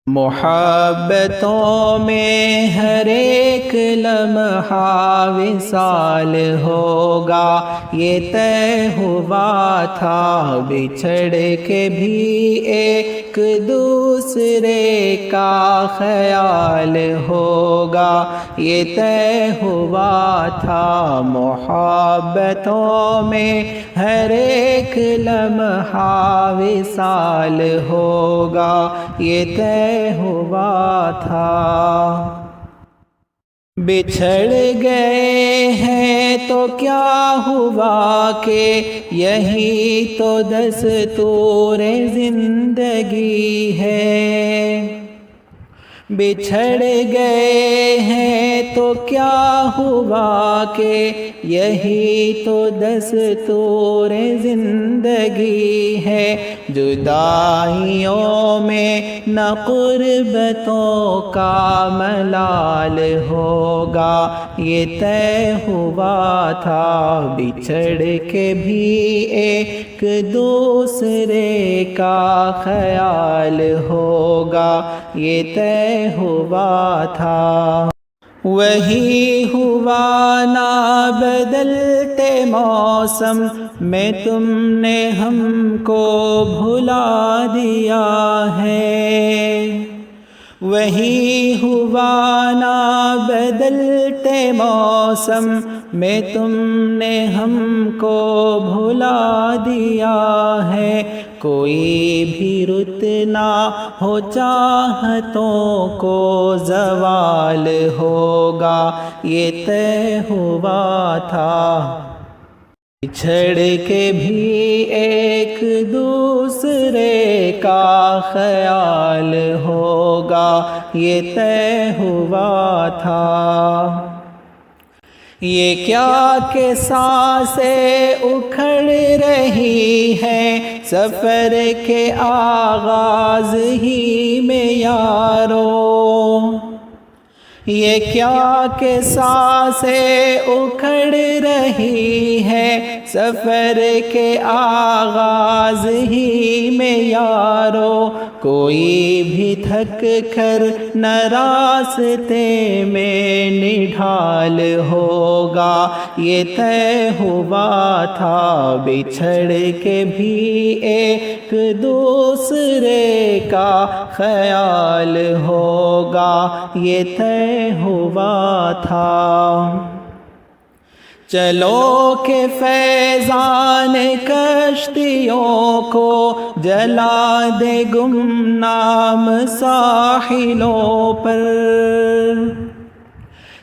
محبتوں میں ہر ایک لمحہ وصال ہوگا، یہ طے ہوا تھا بچھڑ کے بھی ایک دوسرے کا خیال ہوگا، یہ طے ہوا تھا محبتوں میں ہر ایک لمحہ وصال ہوگا، یہ طے ہوا تھا۔ بچھڑ گئے ہیں تو کیا ہوا کہ یہی تو دستور زندگی ہے۔ بچھڑ گئے ہیں تو کیا ہوا کہ یہی تو دستور زندگی ہے۔ جدائیوں میں نہ قربتوں کا ملال ہوگا، یہ طے ہوا تھا بچھڑ کے بھی ایک دوسرے کا خیال ہوگا، یہ طے ہوا تھا۔ وہی ہوا نہ بدلتے موسم میں تم نے ہم کو بھلا دیا ہے۔ وہی ہوا نہ بدلتے موسم میں تم نے ہم کو بھلا دیا ہے۔ کوئی بھی رت نہ ہو چاہتوں کو زوال ہوگا، یہ طے ہوا تھا۔ بچھڑ کے بھی ایک دوسرے کا خیال ہوگا، یہ طے ہوا تھا۔ یہ کیا کہ سانسیں اکھڑ رہی ہیں سفر کے آغاز ہی میں یارو۔ یہ کیا کہ سانسیں اکھڑ رہی ہے سفر کے آغاز ہی میں یارو۔ کوئی بھی تھک کر نہ راستے میں نڈھال ہوگا، یہ طے ہوا تھا بچھڑ کے بھی ایک دوسرے کا خیال ہوگا، یہ طے ہوا تھا۔ چلو کہ فیضان کشتیوں کو جلا دے گمنام ساحلوں پر۔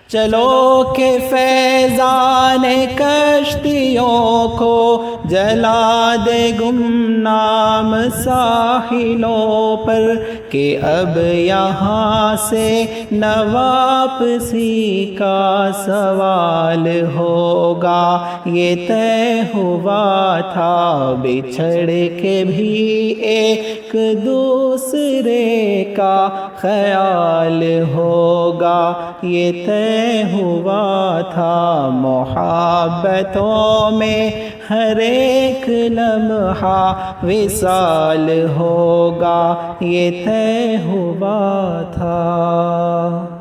چلو کہ فیضان کشتیوں کو جلا دے گمنام ساحلوں پر، کہ اب یہاں سے نہ واپسی کا سوال ہوگا، یہ طے ہوا تھا بچھڑ کے بھی ایک دوسرے کا خیال ہوگا، یہ طے ہوا تھا۔ محبتوں میں ہر ایک لمحہ وصال ہوگا، یہ طے ہوا تھا۔